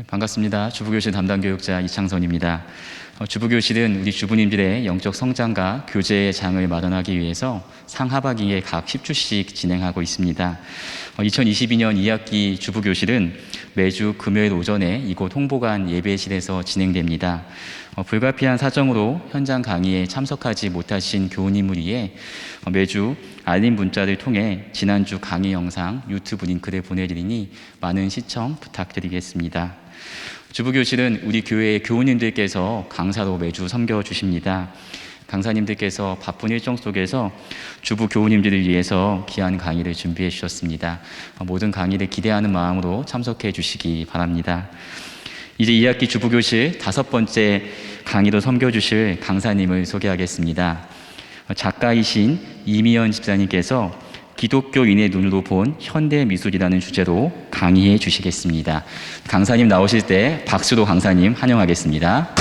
반갑습니다. 주부교실 담당 교육자 이창선입니다. 주부교실은 우리 주부님들의 영적 성장과 교제의 장을 마련하기 위해서 상하반기에 각 10주씩 진행하고 있습니다. 2022년 2학기 주부교실은 매주 금요일 오전에 이곳 홍보관 예배실에서 진행됩니다. 불가피한 사정으로 현장 강의에 참석하지 못하신 교우님을 위해 매주 알림 문자를 통해 지난주 강의 영상 유튜브 링크를 보내드리니 많은 시청 부탁드리겠습니다. 주부교실은 우리 교회의 교우님들께서 강사로 매주 섬겨주십니다. 강사님들께서 바쁜 일정 속에서 주부 교우님들을 위해서 귀한 강의를 준비해 주셨습니다. 모든 강의를 기대하는 마음으로 참석해 주시기 바랍니다. 이제 2학기 주부교실 5번째 강의로 섬겨주실 강사님을 소개하겠습니다. 작가이신 이미연 집사님께서 기독교인의 눈으로 본 현대미술이라는 주제로 강의해 주시겠습니다. 강사님 나오실 때 박수로 강사님 환영하겠습니다.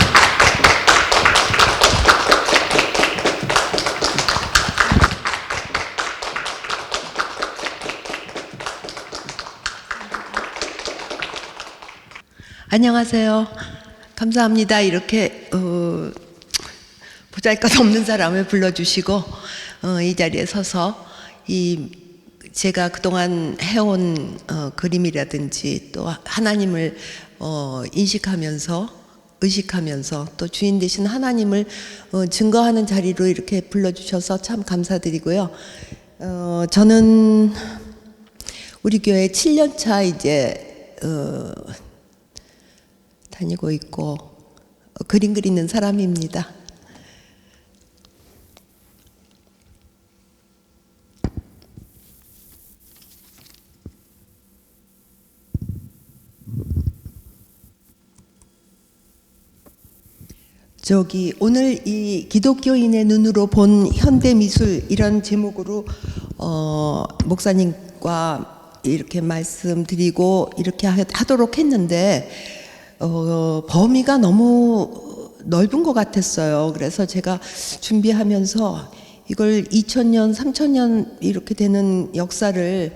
안녕하세요. 감사합니다. 이렇게 보잘것없는 사람을 불러주시고 이 자리에 서서 제가 그동안 해온 그림이라든지 또 하나님을 인식하면서 의식하면서 또 주인 되신 하나님을 증거하는 자리로 이렇게 불러주셔서 참 감사드리고요. 저는 우리 교회 7년차 이제 다니고 있고 그림 그리는 사람입니다. 오늘 이 기독교인의 눈으로 본 현대미술 이런 제목으로 목사님과 이렇게 말씀드리고 이렇게 하도록 했는데 범위가 너무 넓은 것 같았어요. 그래서 제가 준비하면서 이걸 2000년, 3000년 이렇게 되는 역사를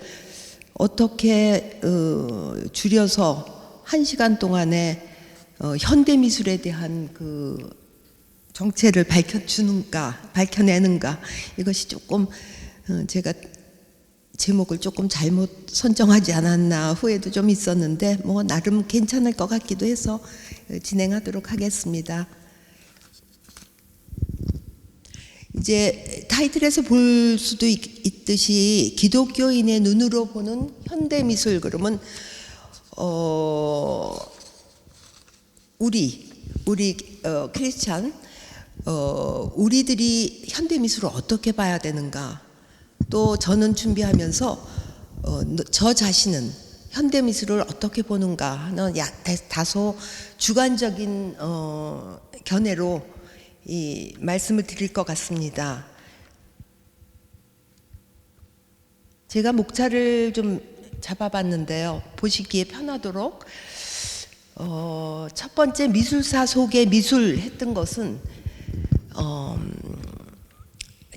어떻게 줄여서 1시간 동안에 현대미술에 대한 그 정체를 밝혀내는가 이것이 조금 제가 제목을 조금 잘못 선정하지 않았나 후회도 좀 있었는데 뭐 나름 괜찮을 것 같기도 해서 진행하도록 하겠습니다. 이제 타이틀에서 볼 수도 있듯이 기독교인의 눈으로 보는 현대미술 그러면 우리 크리스찬 우리들이 현대미술을 어떻게 봐야 되는가 또 저는 준비하면서 저 자신은 현대미술을 어떻게 보는가 하는 다소 주관적인 견해로 이 말씀을 드릴 것 같습니다. 제가 목차를 좀 잡아봤는데요. 보시기에 편하도록 첫 번째 미술사 속의 미술 했던 것은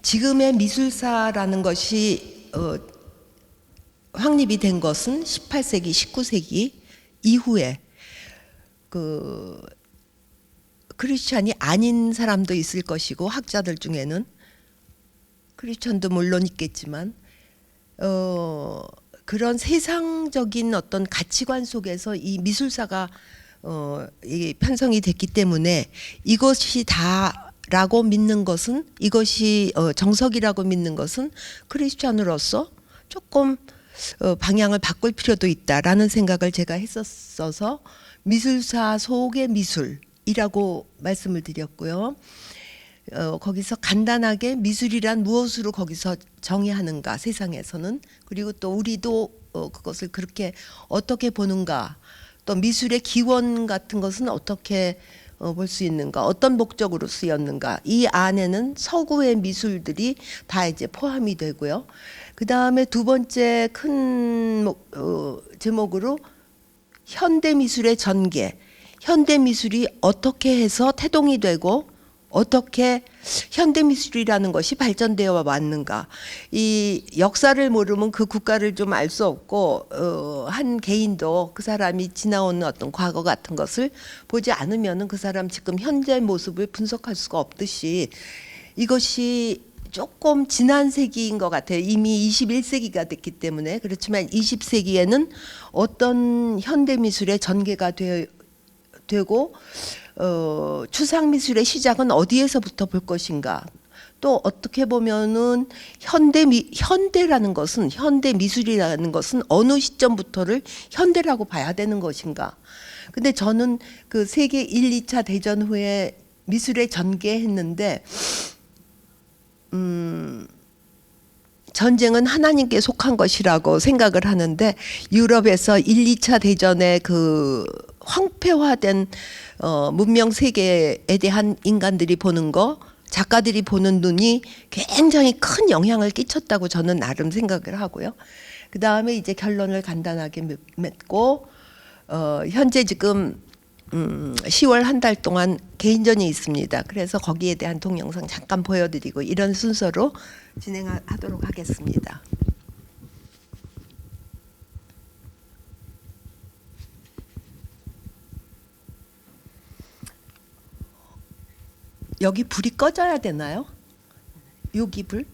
지금의 미술사라는 것이 확립이 된 것은 18세기, 19세기 이후에 그 크리스찬이 아닌 사람도 있을 것이고 학자들 중에는 크리스찬도 물론 있겠지만 그런 세상적인 어떤 가치관 속에서 이 미술사가 편성이 됐기 때문에 이것이 다라고 믿는 것은 이것이 정석이라고 믿는 것은 크리스찬으로서 조금 방향을 바꿀 필요도 있다라는 생각을 제가 했었어서 미술사 속의 미술이라고 말씀을 드렸고요. 거기서 간단하게 미술이란 무엇으로 거기서 정의하는가 세상에서는 그리고 또 우리도 그것을 그렇게 어떻게 보는가 또 미술의 기원 같은 것은 어떻게 볼 수 있는가 어떤 목적으로 쓰였는가 이 안에는 서구의 미술들이 다 이제 포함이 되고요. 그 다음에 두 번째 큰 제목으로 현대미술의 전개 현대미술이 어떻게 해서 태동이 되고 어떻게 현대미술이라는 것이 발전되어 왔는가. 이 역사를 모르면 그 국가를 좀 알 수 없고 한 개인도 그 사람이 지나온 어떤 과거 같은 것을 보지 않으면 그 사람 지금 현재 모습을 분석할 수가 없듯이 이것이 조금 지난 세기인 것 같아요. 이미 21세기가 됐기 때문에. 그렇지만 20세기에는 어떤 현대미술의 전개가 되고 추상미술의 시작은 어디에서부터 볼 것인가. 또 어떻게 보면은 현대라는 것은, 현대미술이라는 것은 어느 시점부터를 현대라고 봐야 되는 것인가. 근데 저는 그 세계 1, 2차 대전 후에 미술에 전개했는데 전쟁은 하나님께 속한 것이라고 생각을 하는데, 유럽에서 1, 2차 대전의 그 황폐화된 문명 세계에 대한 인간들이 보는 거, 작가들이 보는 눈이 굉장히 큰 영향을 끼쳤다고 저는 나름 생각을 하고요. 그 다음에 이제 결론을 간단하게 맺고 현재 지금 10월 한 달 동안 개인전이 있습니다. 그래서 거기에 대한 동영상 잠깐 보여드리고 이런 순서로 진행하도록 하겠습니다. 여기 불이 꺼져야 되나요? 여기 불?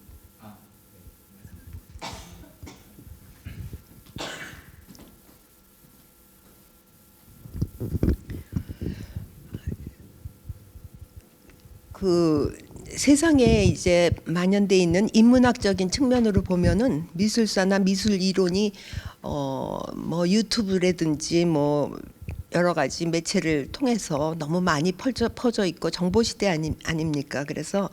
그 세상에 이제 만연돼 있는 인문학적인 측면으로 보면은 미술사나 미술 이론이 뭐 유튜브라든지 뭐 여러 가지 매체를 통해서 너무 많이 퍼져 있고 정보 시대 아닙니까? 그래서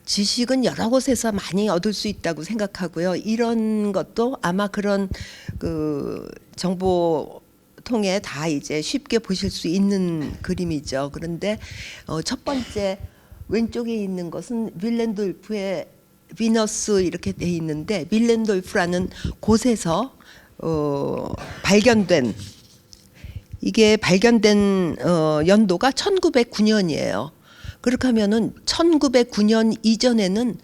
지식은 여러 곳에서 많이 얻을 수 있다고 생각하고요. 이런 것도 아마 그런 그 정보 통해 다 이제 쉽게 보실 수 있는 그림이죠. 그런데 첫 번째 왼쪽에 있는 것은 윌렌돌프의 비너스 이렇게 돼 있는데, 윌렌돌프라는 곳에서 발견된, 이게 발견된 연도가 1909년이에요. 그렇게 하면은 1909년 이전에는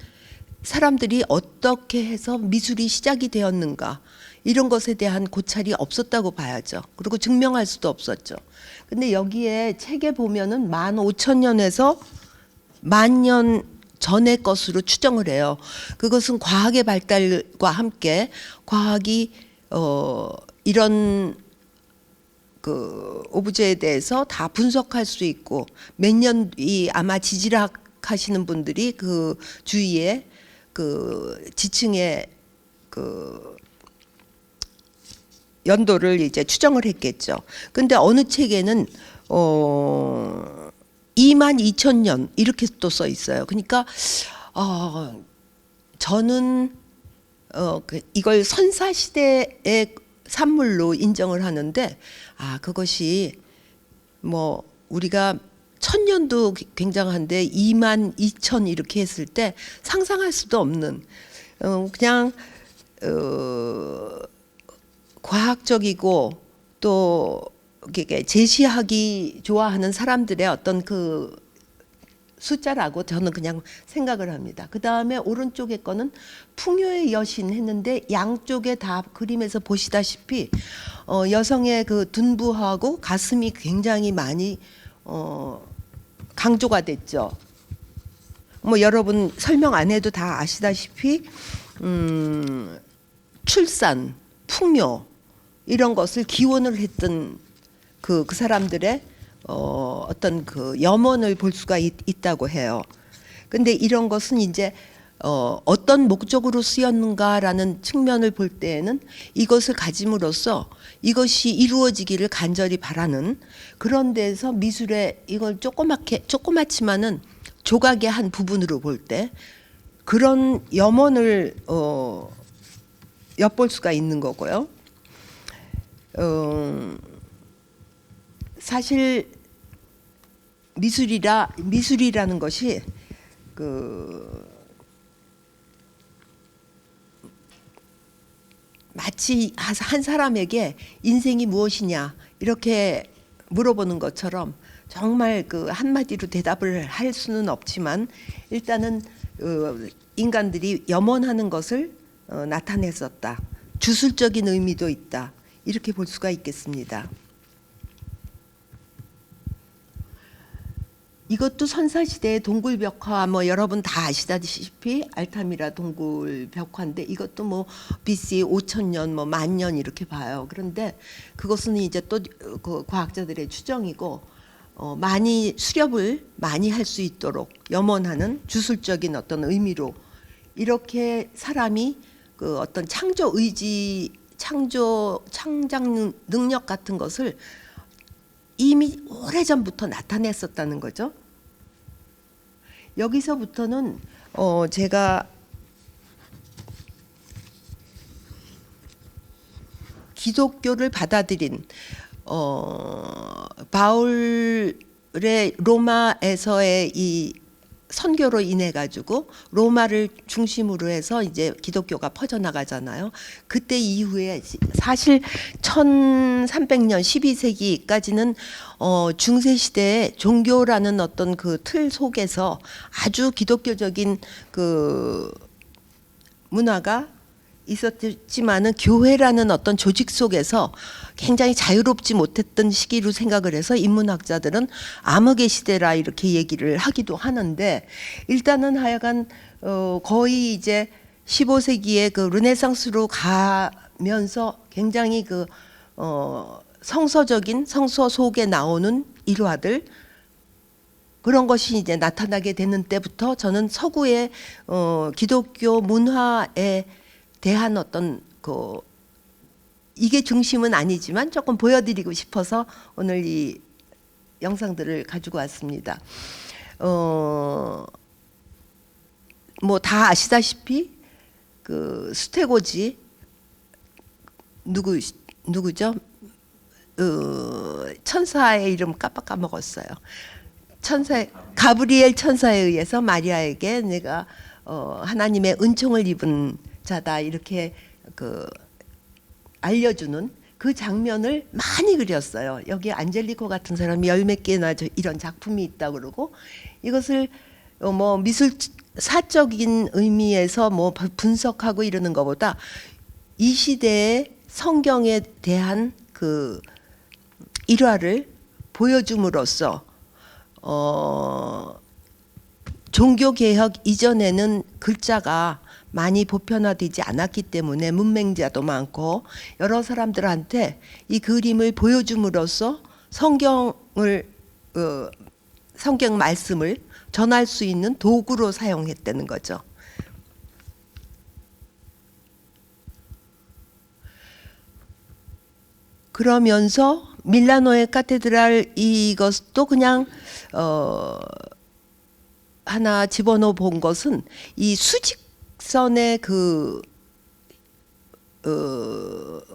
사람들이 어떻게 해서 미술이 시작이 되었는가, 이런 것에 대한 고찰이 없었다고 봐야죠. 그리고 증명할 수도 없었죠. 근데 여기에 책에 보면은 15,000년에서 10,000년 전의 것으로 추정을 해요. 그것은 과학의 발달과 함께 과학이 이런 그 오브제에 대해서 다 분석할 수 있고, 몇 년이 아마 지질학 하시는 분들이 그 주위에 그 지층의 그 연도를 이제 추정을 했겠죠. 근데 어느 책에는 22,000년 이렇게 또 써 있어요. 그러니까 저는 이걸 선사 시대의 산물로 인정을 하는데, 그것이 뭐 우리가 1000년도 굉장한데 22,000 이렇게 했을 때 상상할 수도 없는, 그냥 과학적이고 또 제시하기 좋아하는 사람들의 어떤 그 숫자라고 저는 그냥 생각을 합니다. 그 다음에 오른쪽에 거는 풍요의 여신 했는데, 양쪽에 다 그림에서 보시다시피 여성의 그 둔부하고 가슴이 굉장히 많이 강조가 됐죠. 뭐 여러분 설명 안 해도 다 아시다시피 출산, 풍요 이런 것을 기원을 했던 그 사람들의 어떤 그 염원을 볼 수가 있다고 해요. 근데 이런 것은 이제 어떤 목적으로 쓰였는가라는 측면을 볼 때에는 이것을 가짐으로써 이것이 이루어지기를 간절히 바라는, 그런 데서 미술의 이걸 조그맣지만은 조각의 한 부분으로 볼 때 그런 염원을 엿볼 수가 있는 거고요. 사실 미술이라는 것이 마치 한 사람에게 인생이 무엇이냐 이렇게 물어보는 것처럼, 정말 그 한마디로 대답을 할 수는 없지만 일단은 인간들이 염원하는 것을 나타냈었다. 주술적인 의미도 있다. 이렇게 볼 수가 있겠습니다. 이것도 선사시대의 동굴벽화, 뭐 여러분 다 아시다시피 알타미라 동굴벽화인데 이것도 뭐 BC 5,000년, 뭐 10,000년 이렇게 봐요. 그런데 그것은 이제 또 그 과학자들의 추정이고 많이 수렵을 많이 할 수 있도록 염원하는 주술적인 어떤 의미로 이렇게 사람이 그 어떤 창조 의지, 창작 능력 같은 것을 이미 오래전부터 나타냈었다는 거죠. 여기서부터는 제가 기독교를 받아들인 바울의 로마에서의 이 선교로 인해 가지고 로마를 중심으로 해서 이제 기독교가 퍼져나가잖아요. 그때 이후에 사실 1300년 12세기까지는 중세 시대에 종교라는 어떤 그 틀 속에서 아주 기독교적인 그 문화가 있었지만은 교회라는 어떤 조직 속에서 굉장히 자유롭지 못했던 시기로 생각을 해서 인문학자들은 암흑의 시대라 이렇게 얘기를 하기도 하는데 일단은 하여간 거의 이제 15세기에 그 르네상스로 가면서 굉장히 그 성서적인 성서 속에 나오는 일화들 그런 것이 이제 나타나게 되는 때부터 저는 서구의 기독교 문화에 대한 어떤 그 이게 중심은 아니지만 조금 보여드리고 싶어서 오늘 이 영상들을 가지고 왔습니다. 뭐 다 아시다시피 그 수태고지 누구죠? 천사의 이름 깜빡 까먹었어요. 가브리엘 천사에 의해서 마리아에게 내가 하나님의 은총을 입은 자다 이렇게 그 알려주는 그 장면을 많이 그렸어요. 여기 안젤리코 같은 사람이 열 몇 개나 이런 작품이 있다 그러고 이것을 뭐 미술 사적인 의미에서 뭐 분석하고 이러는 것보다 이 시대의 성경에 대한 그 일화를 보여줌으로써 종교 개혁 이전에는 글자가 많이 보편화되지 않았기 때문에 문맹자도 많고 여러 사람들한테 이 그림을 보여줌으로써 성경 말씀을 전할 수 있는 도구로 사용했다는 거죠. 그러면서 밀라노의 카테드랄 이것도 그냥 하나 집어넣어 본 것은 이 수직선의 그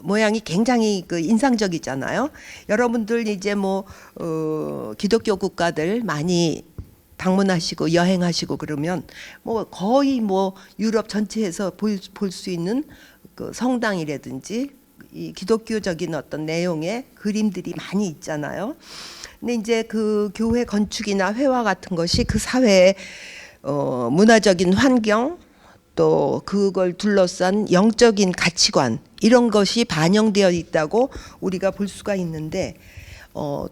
모양이 굉장히 그 인상적이잖아요. 여러분들 이제 뭐 기독교 국가들 많이 방문하시고 여행하시고 그러면 뭐 거의 뭐 유럽 전체에서 볼 수 있는 그 성당이라든지 이 기독교적인 어떤 내용의 그림들이 많이 있잖아요. 근데 이제 그 교회 건축이나 회화 같은 것이 그 사회의 문화적인 환경 또 그걸 둘러싼 영적인 가치관 이런 것이 반영되어 있다고 우리가 볼 수가 있는데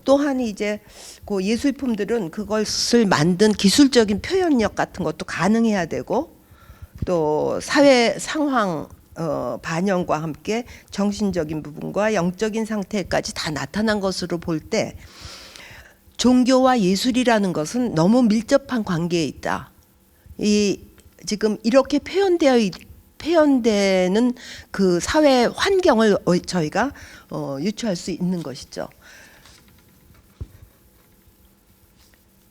또한 이제 그 예술품들은 그것을 만든 기술적인 표현력 같은 것도 가능해야 되고 또 사회 상황 반영과 함께 정신적인 부분과 영적인 상태까지 다 나타난 것으로 볼 때 종교와 예술이라는 것은 너무 밀접한 관계에 있다. 이 지금 이렇게 표현되는 그 사회 환경을 저희가 유추할 수 있는 것이죠.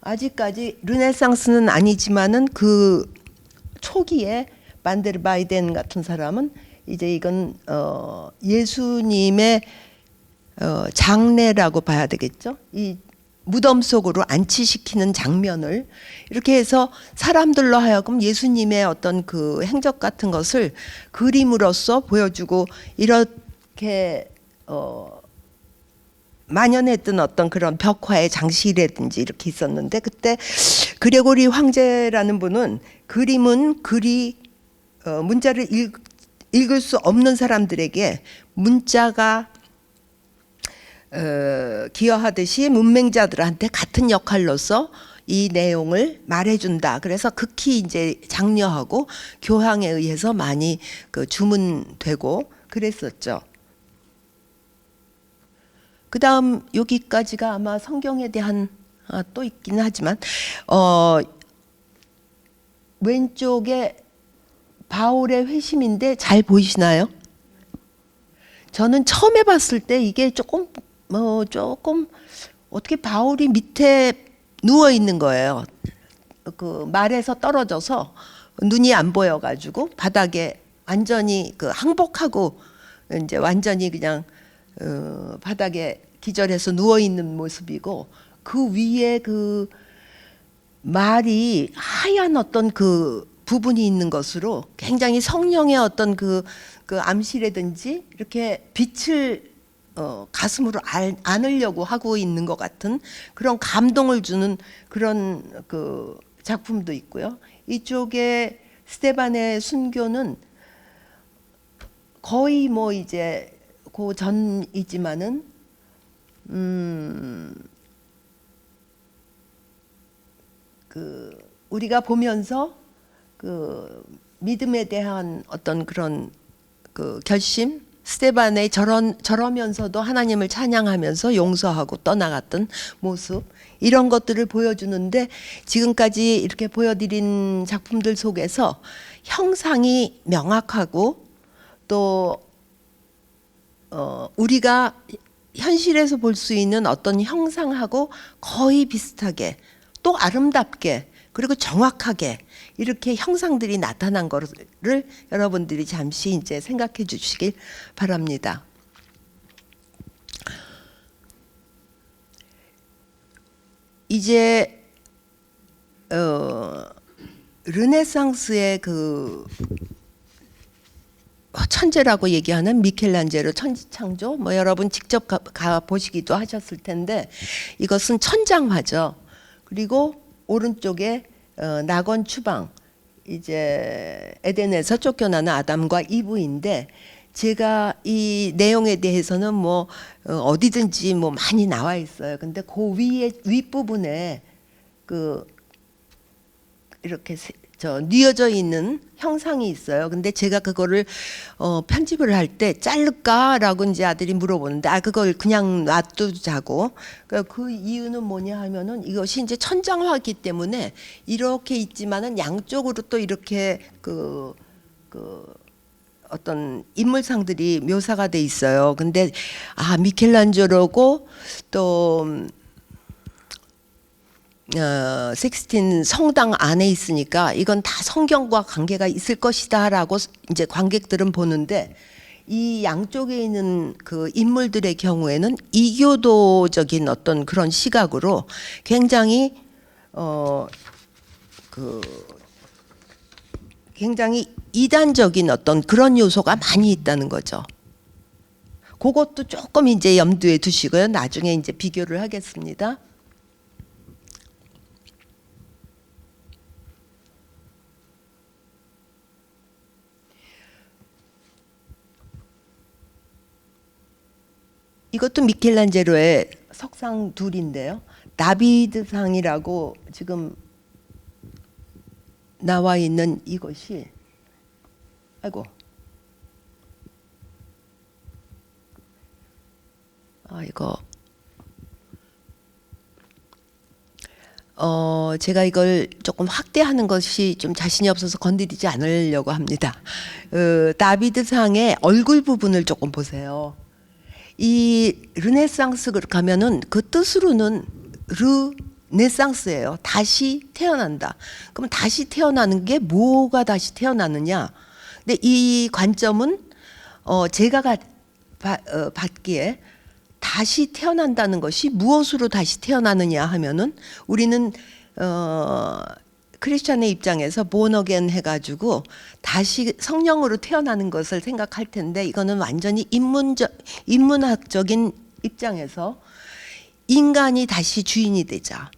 아직까지 르네상스는 아니지만은 그 초기에 반데르바이덴 같은 사람은 이제 이건 예수님의 장례라고 봐야 되겠죠. 이 무덤 속으로 안치시키는 장면을 이렇게 해서 사람들로 하여금 예수님의 어떤 그 행적 같은 것을 그림으로써 보여주고 이렇게 만연했던 어떤 그런 벽화의 장식이라든지 이렇게 있었는데, 그때 그레고리 황제라는 분은 그림은 문자를 읽을 수 없는 사람들에게 문자가 기여하듯이 문맹자들한테 같은 역할로서 이 내용을 말해준다. 그래서 극히 이제 장려하고 교황에 의해서 많이 주문되고 그랬었죠. 그 다음 여기까지가 아마 성경에 대한 또 있긴 하지만 왼쪽에 바울의 회심인데 잘 보이시나요? 저는 처음에 봤을 때 이게 조금 어떻게 바울이 밑에 누워 있는 거예요. 그 말에서 떨어져서 눈이 안 보여가지고 바닥에 완전히 항복하고 이제 완전히 그냥 바닥에 기절해서 누워 있는 모습이고, 그 위에 그 말이 하얀 어떤 그 부분이 있는 것으로 굉장히 성령의 어떤 그 암시라든지 이렇게 빛을 가슴으로 안으려고 하고 있는 것 같은 그런 감동을 주는 그런 그 작품도 있고요. 이쪽에 스테반의 순교는 거의 뭐 이제 그 전이지만은 우리가 보면서 그 믿음에 대한 어떤 그런 그 결심, 스테반의 저러면서도 하나님을 찬양하면서 용서하고 떠나갔던 모습, 이런 것들을 보여주는데, 지금까지 이렇게 보여드린 작품들 속에서 형상이 명확하고 또 우리가 현실에서 볼 수 있는 어떤 형상하고 거의 비슷하게 또 아름답게 그리고 정확하게 이렇게 형상들이 나타난 거를 여러분들이 잠시 이제 생각해 주시길 바랍니다. 이제 르네상스의 그 천재라고 얘기하는 미켈란젤로 천지창조, 뭐 여러분 직접 가 보시기도 하셨을 텐데, 이것은 천장화죠. 그리고 오른쪽에 낙원 추방, 이제 에덴에서 쫓겨나는 아담과 이브인데, 제가 이 내용에 대해서는 뭐 어디든지 뭐 많이 나와 있어요. 근데 그 위에 윗부분에 그 이렇게 뉘어져 있는 형상이 있어요. 근데 제가 그거를 편집을 할 때 자를까라고 이제 아들이 물어보는데, 그걸 그냥 놔두자고. 그 이유는 뭐냐 하면은 이것이 이제 천장화기 때문에 이렇게 있지만은 양쪽으로 또 이렇게 그 어떤 인물상들이 묘사가 돼 있어요. 근데 미켈란젤로고 또 식스틴 성당 안에 있으니까 이건 다 성경과 관계가 있을 것이다라고 이제 관객들은 보는데, 이 양쪽에 있는 그 인물들의 경우에는 이교도적인 어떤 그런 시각으로 굉장히 굉장히 이단적인 어떤 그런 요소가 많이 있다는 거죠. 그것도 조금 이제 염두에 두시고요. 나중에 이제 비교를 하겠습니다. 이것도 미켈란젤로의 석상 둘인데요. 다비드상이라고 지금 나와 있는 이것이, 이거 제가 이걸 조금 확대하는 것이 좀 자신이 없어서 건드리지 않으려고 합니다. 다비드상의 얼굴 부분을 조금 보세요. 이 르네상스 가면은 그 뜻으로는 르네상스예요. 다시 태어난다. 그럼 다시 태어나는 게 뭐가 다시 태어나느냐? 근데 이 관점은 제가 받기에 다시 태어난다는 것이 무엇으로 다시 태어나느냐 하면은, 우리는 크리스찬의 입장에서 본어겐 해가지고 다시 성령으로 태어나는 것을 생각할 텐데, 이거는 완전히 인문학적인 입장에서 인간이 다시 주인이 되자.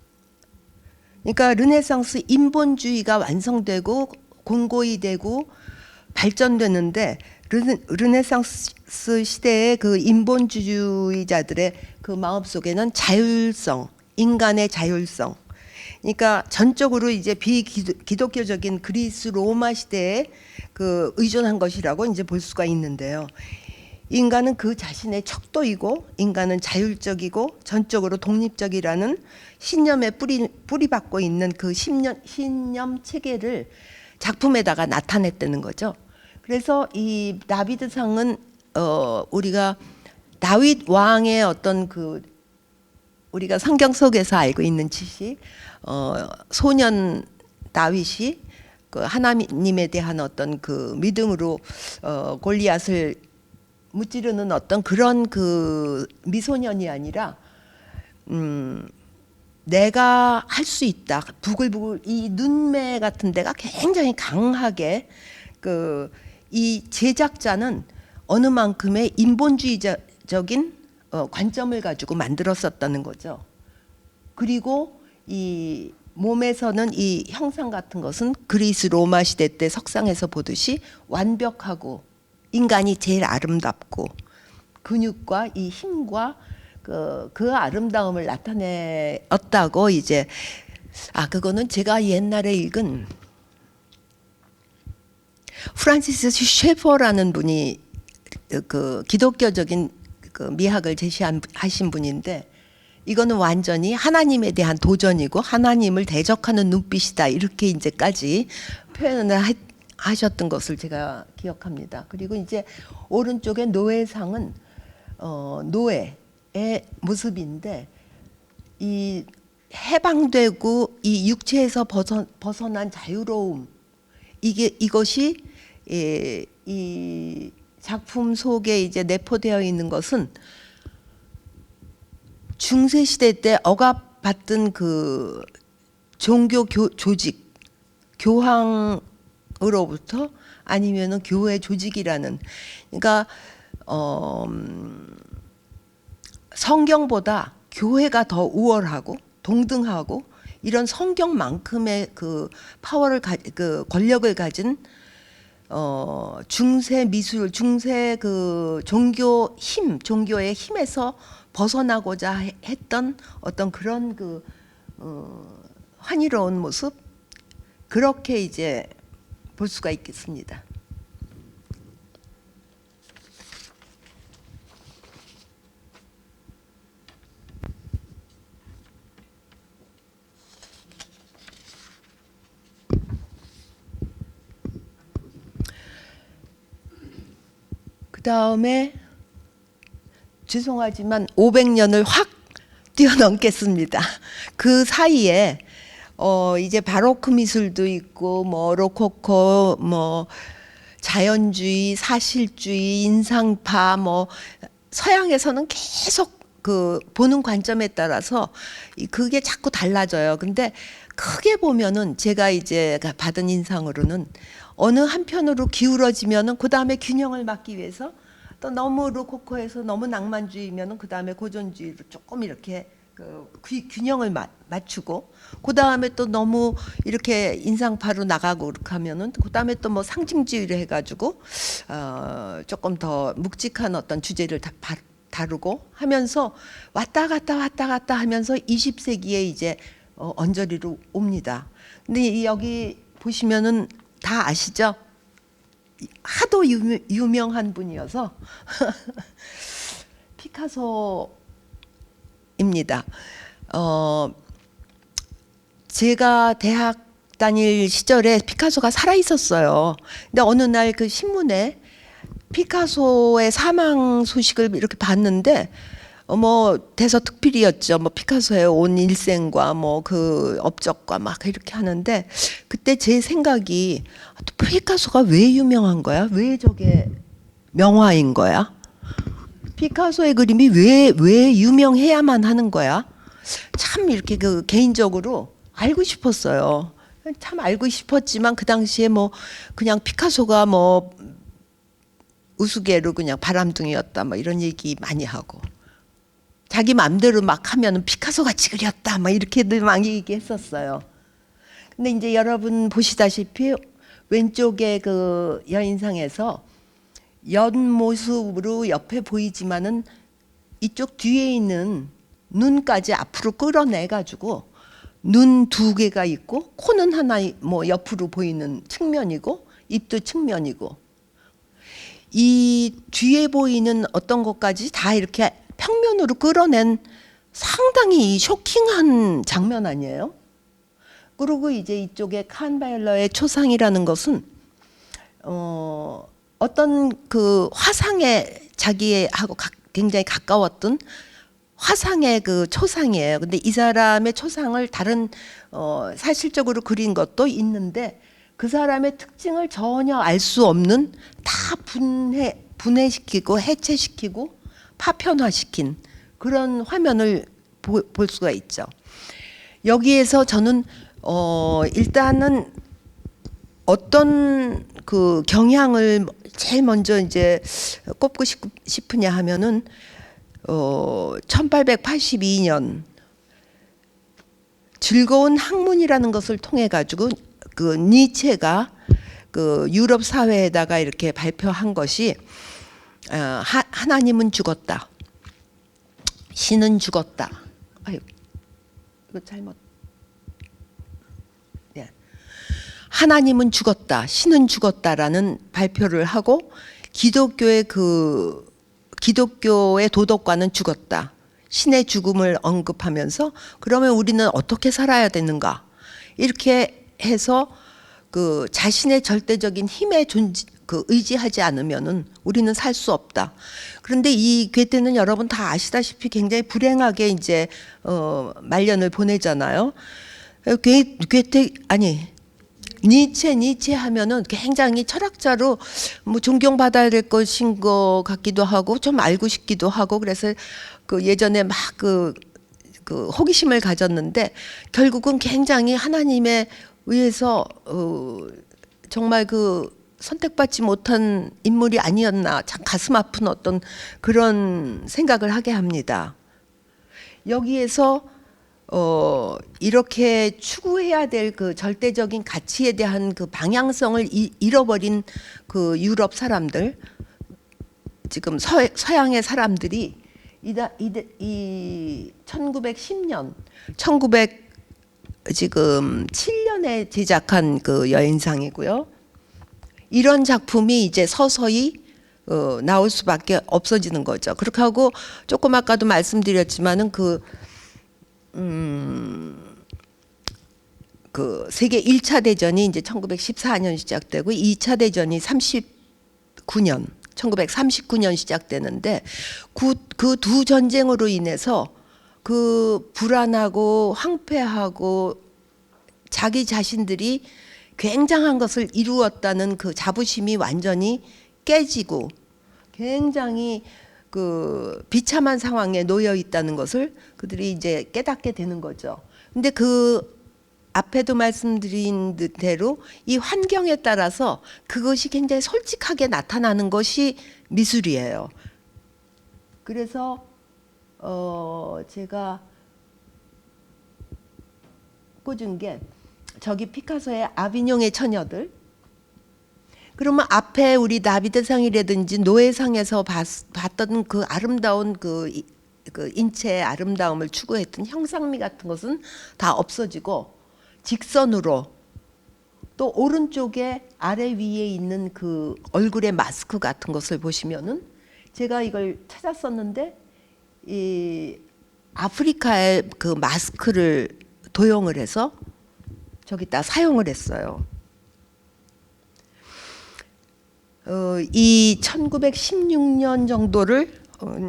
그러니까 르네상스 인본주의가 완성되고 공고히 되고 발전되는데 르네상스 시대의 그 인본주의자들의 그 마음속에는 자율성, 인간의 자율성. 그러니까 전적으로 이제 비기독교적인 그리스 로마 시대에 그 의존한 것이라고 이제 볼 수가 있는데요. 인간은 그 자신의 척도이고 인간은 자율적이고 전적으로 독립적이라는 신념에 뿌리박고 있는 그 신념 체계를 작품에다가 나타냈다는 거죠. 그래서 이 다비드상은 우리가 다윗 왕의 어떤 그 우리가 성경 속에서 알고 있는 지식, 소년 다윗이 그 하나님에 대한 어떤 그 믿음으로 골리앗을 무찌르는 어떤 그런 그 미소년이 아니라 내가 할 수 있다. 부글부글 이 눈매 같은 데가 굉장히 강하게 그 이 제작자는 어느 만큼의 인본주의적인 관점을 가지고 만들었었다는 거죠. 그리고 이 몸에서는 이 형상 같은 것은 그리스 로마 시대 때 석상에서 보듯이 완벽하고 인간이 제일 아름답고 근육과 이 힘과 그 아름다움을 나타내었다고 이제 그거는 제가 옛날에 읽은 프란시스 셰퍼라는 분이 그 기독교적인 그 미학을 제시하신 분인데 이거는 완전히 하나님에 대한 도전이고 하나님을 대적하는 눈빛이다 이렇게 이제까지 표현을 하셨던 것을 제가 기억합니다. 그리고 이제 오른쪽에 노예상은 노예의 모습인데 이 해방되고 이 육체에서 벗어난 자유로움 이것이 이 작품 속에 이제 내포되어 있는 것은 중세 시대 때 억압받던 그 종교 조직 교황으로부터 아니면은 교회 조직이라는 그러니까 성경보다 교회가 더 우월하고 동등하고 이런 성경만큼의 그 파워를 그 권력을 가진 중세 미술, 중세 그 종교의 힘에서 벗어나고자 했던 어떤 그런 그 환희로운 모습 그렇게 이제 볼 수가 있겠습니다. 그다음에 죄송하지만 500년을 확 뛰어넘겠습니다. 그 사이에 이제 바로크 미술도 있고 뭐 로코코 뭐 자연주의, 사실주의, 인상파 뭐 서양에서는 계속 그 보는 관점에 따라서 그게 자꾸 달라져요. 근데 크게 보면은 제가 이제 받은 인상으로는 어느 한편으로 기울어지면은 그 다음에 균형을 맞기 위해서 또 너무 로코코에서 너무 낭만주의면은 그 다음에 고전주의로 조금 이렇게 그 균형을 맞추고 그 다음에 또 너무 이렇게 인상파로 나가고 그렇게 하면은 그 다음에 또 뭐 상징주의를 해가지고 조금 더 묵직한 어떤 주제를 다루고 하면서 왔다 갔다 하면서 20세기에 이제 언저리로 옵니다. 근데 여기 보시면은 다 아시죠? 하도 유명한 분이어서 피카소입니다. 제가 대학 다닐 시절에 피카소가 살아 있었어요. 근데 어느 날 그 신문에 피카소의 사망 소식을 이렇게 봤는데 뭐 대서특필이었죠. 뭐 피카소의 온 일생과 뭐 그 업적과 막 이렇게 하는데 그때 제 생각이 피카소가 왜 유명한 거야? 왜 저게 명화인 거야? 피카소의 그림이 왜 유명해야만 하는 거야? 참 이렇게 그 개인적으로 알고 싶었어요. 참 알고 싶었지만 그 당시에 뭐 그냥 피카소가 뭐 우스개로 그냥 바람둥이였다 뭐 이런 얘기 많이 하고 자기 마음대로 막 하면은 피카소 같이 그렸다 막 이렇게들 막 얘기했었어요. 근데 이제 여러분 보시다시피 왼쪽에 그 여인상에서 연 모습으로 옆에 보이지만은 이쪽 뒤에 있는 눈까지 앞으로 끌어내 가지고 눈 두 개가 있고 코는 하나 뭐 옆으로 보이는 측면이고 입도 측면이고 이 뒤에 보이는 어떤 것까지 다 이렇게 평면으로 끌어낸 상당히 쇼킹한 장면 아니에요? 그리고 이제 이쪽에 칸바일러의 초상이라는 것은 어떤 그 화상에 자기하고 굉장히 가까웠던 화상의 그 초상이에요. 근데 이 사람의 초상을 다른 사실적으로 그린 것도 있는데 그 사람의 특징을 전혀 알 수 없는 다 분해시키고 해체시키고 파편화시킨 그런 화면을 볼 수가 있죠. 여기에서 저는 일단은 어떤 그 경향을 제일 먼저 이제 꼽고 싶으냐 하면은 1882년 즐거운 학문이라는 것을 통해 가지고 그 니체가 그 유럽 사회에다가 이렇게 발표한 것이 하나님은 죽었다. 신은 죽었다. 아유, 이거 잘못. 예. 하나님은 죽었다. 신은 죽었다라는 발표를 하고 기독교의 도덕과는 죽었다. 신의 죽음을 언급하면서 그러면 우리는 어떻게 살아야 되는가? 이렇게 해서 그 자신의 절대적인 힘에 의지하지 않으면은 우리는 살 수 없다. 그런데 이 괴테는 여러분 다 아시다시피 굉장히 불행하게 이제 말년을 보내잖아요. 니체 하면은 굉장히 철학자로 뭐 존경받아야 될 것인 것 같기도 하고 좀 알고 싶기도 하고 그래서 그 예전에 막 그 호기심을 가졌는데 결국은 굉장히 하나님에 의해서 정말 그 선택받지 못한 인물이 아니었나 참 가슴 아픈 어떤 그런 생각을 하게 합니다. 여기에서 이렇게 추구해야 될 그 절대적인 가치에 대한 그 방향성을 잃어버린 그 유럽 사람들, 지금 서양의 사람들이 이 1910년, 1907년에 제작한 그 여인상이고요. 이런 작품이 이제 서서히 나올 수밖에 없어지는 거죠. 그렇게 하고 조금 아까도 말씀드렸지만은 그 세계 1차 대전이 이제 1914년 시작되고 2차 대전이 1939년 시작되는데 그 두 전쟁으로 인해서 그 불안하고 황폐하고 자기 자신들이 굉장한 것을 이루었다는 그 자부심이 완전히 깨지고 굉장히 그 비참한 상황에 놓여 있다는 것을 그들이 이제 깨닫게 되는 거죠. 근데 그 앞에도 말씀드린 대로 이 환경에 따라서 그것이 굉장히 솔직하게 나타나는 것이 미술이에요. 그래서 제가 꽂은 게 저기 피카소의 아비뇽의 처녀들. 그러면 앞에 우리 다비드상이라든지 노예상에서 봤던 그 아름다운 그 인체의 아름다움을 추구했던 형상미 같은 것은 다 없어지고 직선으로 또 오른쪽에 아래 위에 있는 그 얼굴의 마스크 같은 것을 보시면은 제가 이걸 찾았었는데 이 아프리카의 그 마스크를 도용을 해서 저기다 사용을 했어요. 이 1916년 정도를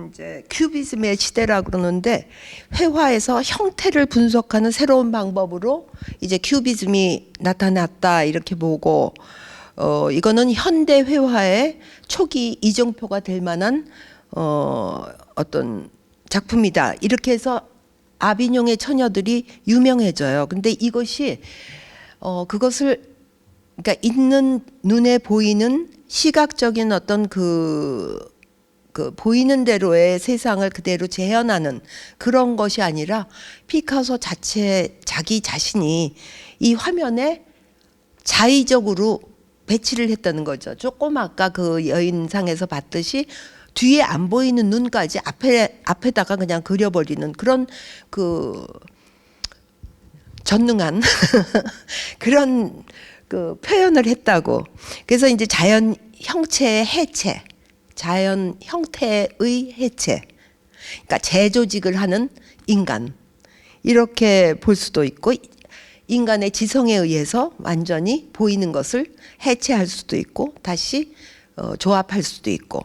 이제 큐비즘의 시대라고 그러는데 회화에서 형태를 분석하는 새로운 방법으로 이제 큐비즘이 나타났다 이렇게 보고 이거는 현대 회화의 초기 이정표가 될 만한 어떤 작품이다 이렇게 해서 아비뇽의 처녀들이 유명해져요. 근데 이것이 그것을 그러니까 있는 눈에 보이는 시각적인 어떤 그 그 보이는 대로의 세상을 그대로 재현하는 그런 것이 아니라 피카소 자체 자기 자신이 이 화면에 자의적으로 배치를 했다는 거죠. 조금 아까 그 여인상에서 봤듯이 뒤에 안 보이는 눈까지 앞에다가 그냥 그려버리는 그런 그 전능한 그런 그 표현을 했다고. 그래서 이제 자연 형체의 해체, 자연 형태의 해체. 그러니까 재조직을 하는 인간. 이렇게 볼 수도 있고 인간의 지성에 의해서 완전히 보이는 것을 해체할 수도 있고 다시 조합할 수도 있고.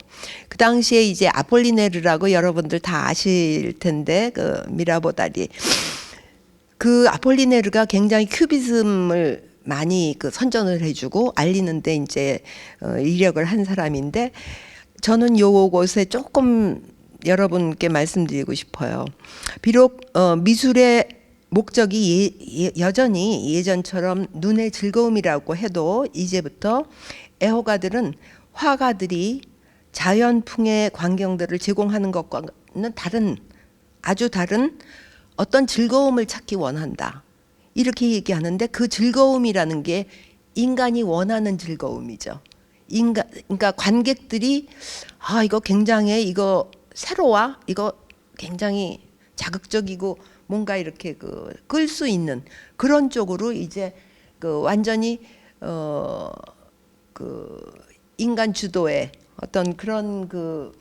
그 당시에 이제 아폴리네르라고 여러분들 다 아실 텐데 그 미라보다리 그 아폴리네르가 굉장히 큐비즘을 많이 그 선전을 해주고 알리는데 이제 이력을 한 사람인데 저는 요것에 조금 여러분께 말씀드리고 싶어요. 비록 미술의 목적이 여전히 예전처럼 눈의 즐거움이라고 해도 이제부터 애호가들은 화가들이 자연풍의 광경들을 제공하는 것과는 다른 아주 다른 어떤 즐거움을 찾기 원한다. 이렇게 얘기하는데 그 즐거움이라는 게 인간이 원하는 즐거움이죠. 그러니까 관객들이 아 이거 굉장해, 이거 새로워, 이거 굉장히 자극적이고 뭔가 이렇게 그 끌 수 있는 그런 쪽으로 이제 그 완전히 그 인간 주도의 어떤 그런 그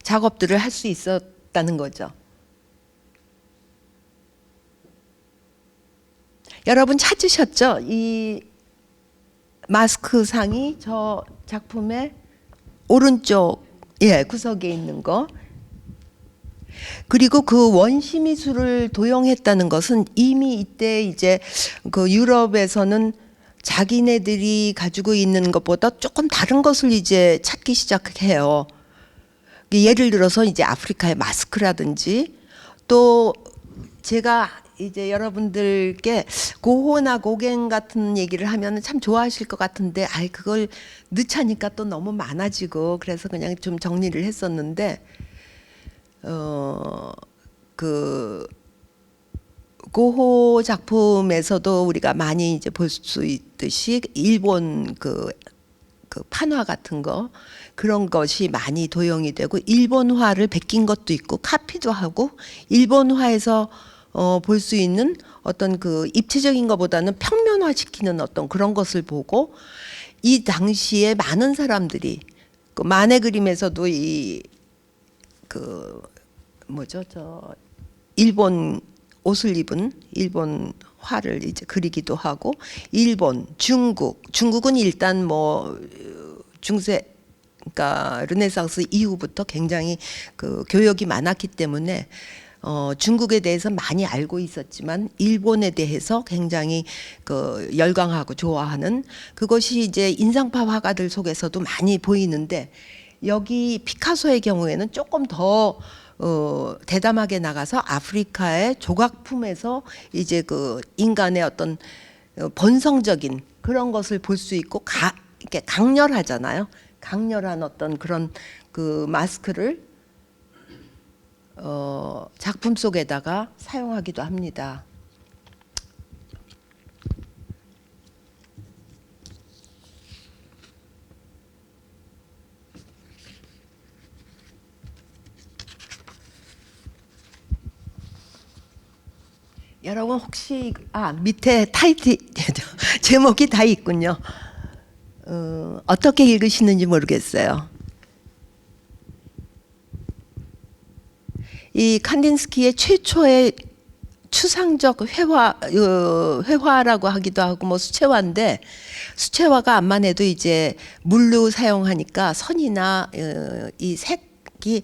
작업들을 할 수 있었다는 거죠. 여러분 찾으셨죠? 이 마스크 상이 저 작품의 오른쪽 구석에 있는 거. 그리고 그 원시 미술을 도용했다는 것은 이미 이때 이제 그 유럽에서는 자기네들이 가지고 있는 것보다 조금 다른 것을 이제 찾기 시작해요. 예를 들어서 이제 아프리카의 마스크라든지 또 제가 이제 여러분들께 고호나 고갱 같은 얘기를 하면 참 좋아하실 것 같은데 아이 그걸 넣자니까 또 너무 많아지고 그래서 그냥 좀 정리를 했었는데 그 고호 작품에서도 우리가 많이 이제 볼 수 있듯이 일본 그 판화 같은 거 그런 것이 많이 도용이 되고 일본화를 베낀 것도 있고 카피도 하고 일본화에서 볼 수 있는 어떤 그 입체적인 것보다는 평면화 시키는 어떤 그런 것을 보고 이 당시에 많은 사람들이 그 만의 그림에서도 이 그 뭐죠 저 일본 옷을 입은 일본 화를 이제 그리기도 하고 일본, 중국은 일단 뭐 중세 그러니까 르네상스 이후부터 굉장히 그 교역이 많았기 때문에 중국에 대해서 많이 알고 있었지만 일본에 대해서 굉장히 그 열광하고 좋아하는 그것이 이제 인상파 화가들 속에서도 많이 보이는데 여기 피카소의 경우에는 조금 더 대담하게 나가서 아프리카의 조각품에서 이제 그 인간의 어떤 본성적인 그런 것을 볼 수 있고 이렇게 강렬하잖아요. 강렬한 어떤 그런 그 마스크를 작품 속에다가 사용하기도 합니다. 여러분 혹시 밑에 타이틀 제목이 다 있군요. 어떻게 읽으시는지 모르겠어요. 이 칸딘스키의 최초의 추상적 회화라고 하기도 하고 뭐 수채화인데 수채화가 암만 해도 이제 물로 사용하니까 선이나 이 색이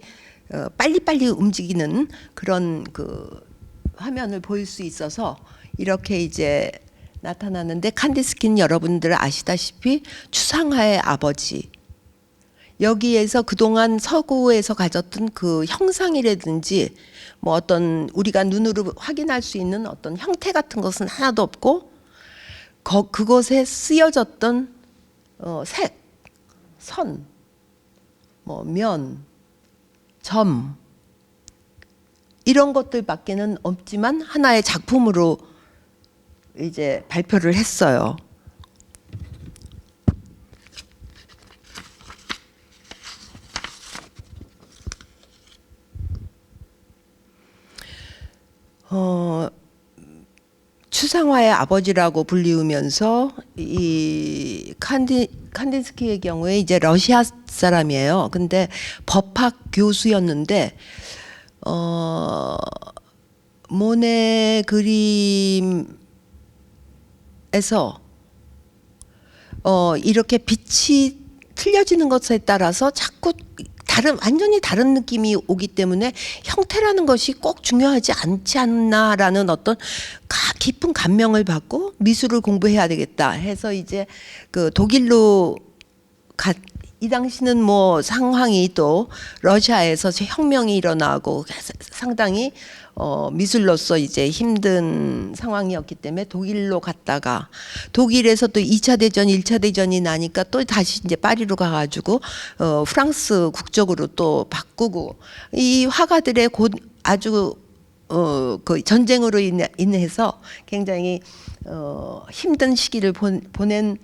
빨리빨리 움직이는 그런 그 화면을 보일 수 있어서 이렇게 이제 나타나는데 칸딘스키는 여러분들 아시다시피 추상화의 아버지. 여기에서 그동안 서구에서 가졌던 그 형상이라든지 뭐 어떤 우리가 눈으로 확인할 수 있는 어떤 형태 같은 것은 하나도 없고 그것에 쓰여졌던 색, 선, 뭐 면, 점 이런 것들밖에는 없지만 하나의 작품으로 이제 발표를 했어요. 추상화의 아버지라고 불리우면서 이 칸딘스키의 경우에 이제 러시아 사람이에요. 근데 법학 교수였는데 모네 그림에서 이렇게 빛이 틀려지는 것에 따라서 자꾸 완전히 다른 느낌이 오기 때문에 형태라는 것이 꼭 중요하지 않지 않나라는 어떤 깊은 감명을 받고 미술을 공부해야 되겠다 해서 이제 그 독일로 이 당시는 뭐 상황이 또 러시아에서 혁명이 일어나고 상당히 미술로서 이제 힘든 상황이었기 때문에 독일로 갔다가 독일에서 또 2차 대전, 1차 대전이 나니까 또 다시 이제 파리로 가가지고 프랑스 국적으로 또 바꾸고 이 화가들의 아주 그 전쟁으로 인해서 굉장히 힘든 시기를 보낸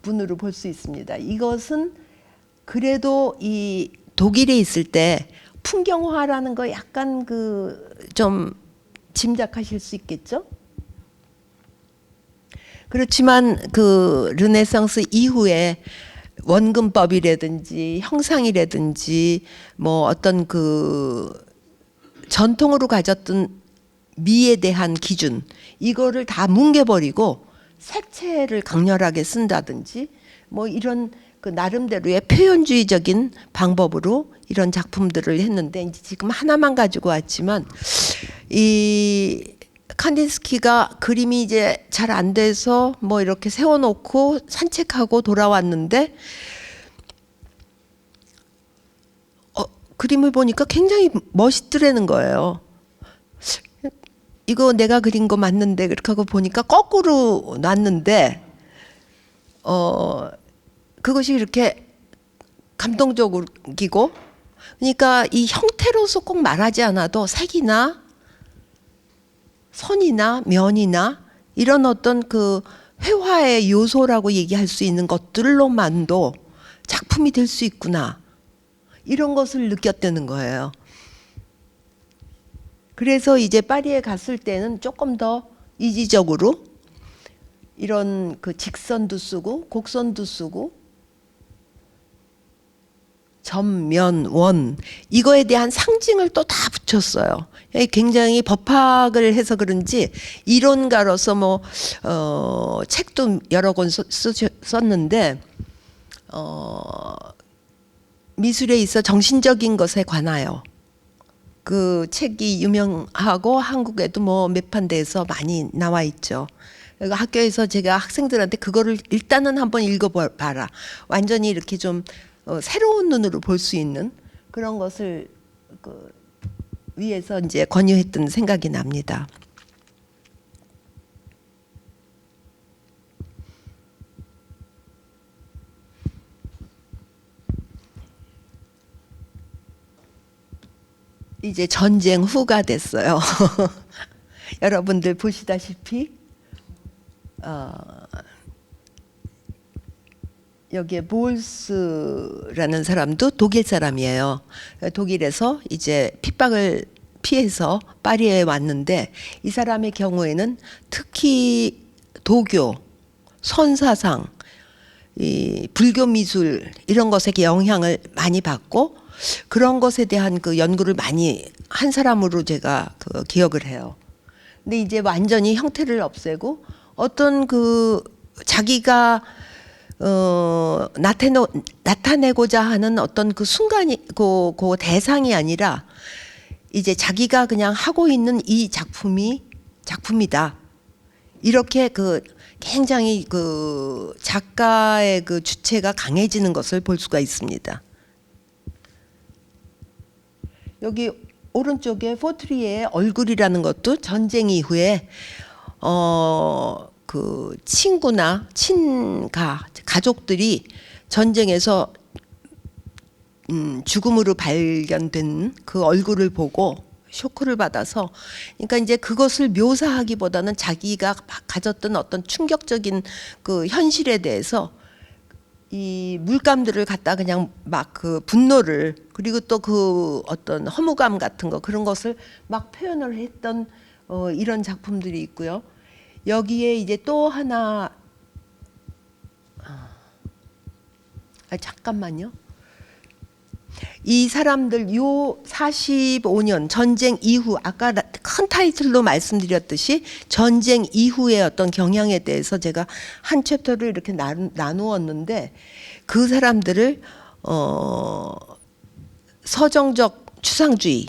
분으로 볼 수 있습니다. 이것은 그래도 이 독일에 있을 때 풍경화라는 거 약간 좀 짐작하실 수 있겠죠? 그렇지만 그 르네상스 이후에 원근법이라든지 형상이라든지 뭐 어떤 그 전통으로 가졌던 미에 대한 기준 이거를 다 뭉개버리고 색채를 강렬하게 쓴다든지 뭐 이런 그 나름대로의 표현주의적인 방법으로 이런 작품들을 했는데 이제 지금 하나만 가지고 왔지만 이 칸딘스키가 그림이 이제 잘 안 돼서 뭐 이렇게 세워놓고 산책하고 돌아왔는데 그림을 보니까 굉장히 멋있더라는 거예요. 이거 내가 그린 거 맞는데 그렇게 하고 보니까 거꾸로 놨는데 그것이 이렇게 감동적이고 그러니까 이 형태로서 꼭 말하지 않아도 색이나 선이나 면이나 이런 어떤 그 회화의 요소라고 얘기할 수 있는 것들로만도 작품이 될 수 있구나 이런 것을 느꼈다는 거예요. 그래서 이제 파리에 갔을 때는 조금 더 이지적으로 이런 그 직선도 쓰고 곡선도 쓰고 점, 면, 원 이거에 대한 상징을 또 다 붙였어요. 굉장히 법학을 해서 그런지 이론가로서 뭐 책도 여러 권 썼는데 미술에 있어 정신적인 것에 관하여 그 책이 유명하고 한국에도 뭐 몇 판 돼서 많이 나와 있죠. 학교에서 제가 학생들한테 그거를 일단은 한번 읽어봐라. 완전히 이렇게 좀 새로운 눈으로 볼 수 있는 그런 것을 위해서 이제 권유했던 생각이 납니다. 이제 전쟁 후가 됐어요. 여러분들 보시다시피 여기에 볼스라는 사람도 독일 사람이에요. 독일에서 이제 핍박을 피해서 파리에 왔는데 이 사람의 경우에는 특히 도교, 선사상, 이 불교 미술 이런 것에 영향을 많이 받고 그런 것에 대한 그 연구를 많이 한 사람으로 제가 기억을 해요. 근데 이제 완전히 형태를 없애고 어떤 그 자기가 나타내고자 하는 어떤 그 순간이 그 대상이 아니라 이제 자기가 그냥 하고 있는 이 작품이다. 이렇게 굉장히 그 작가의 그 주체가 강해지는 것을 볼 수가 있습니다. 여기 오른쪽에 포트리에의 얼굴이라는 것도 전쟁 이후에 그 친구나 친가 가족들이 전쟁에서 죽음으로 발견된 그 얼굴을 보고 쇼크를 받아서, 그러니까 이제 그것을 묘사하기보다는 자기가 가졌던 어떤 충격적인 그 현실에 대해서 이 물감들을 갖다 그냥 막 그 분노를, 그리고 또 그 어떤 허무감 같은 거, 그런 것을 막 표현을 했던 이런 작품들이 있고요. 여기에 이제 또 하나, 잠깐만요. 이 사람들 요 45년 전쟁 이후, 아까 큰 타이틀로 말씀드렸듯이 전쟁 이후의 어떤 경향에 대해서 제가 한 챕터를 이렇게 나누었는데, 그 사람들을 서정적 추상주의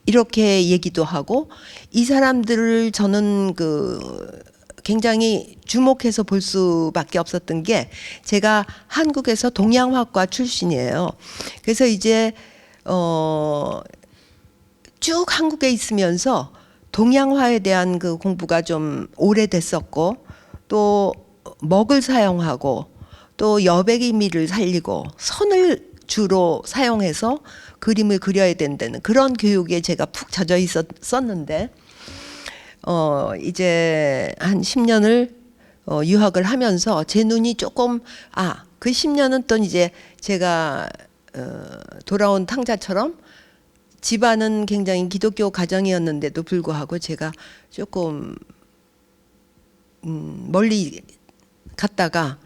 이렇게 얘기도 하고, 이 사람들을 저는 그 굉장히 주목해서 볼 수밖에 없었던 게, 제가 한국에서 동양화과 출신이에요. 그래서 이제 쭉 한국에 있으면서 동양화에 대한 그 공부가 좀 오래됐었고, 또 먹을 사용하고, 또 여백의 미를 살리고, 선을 주로 사용해서 그림을 그려야 된다는 그런 교육에 제가 푹 젖어 있었는데, 이제 한 10년을 유학을 하면서 제 눈이 조금, 그 10년은 또 이제 제가 돌아온 탕자처럼 집안은 굉장히 기독교 가정이었는데도 불구하고 제가 조금 멀리 갔다가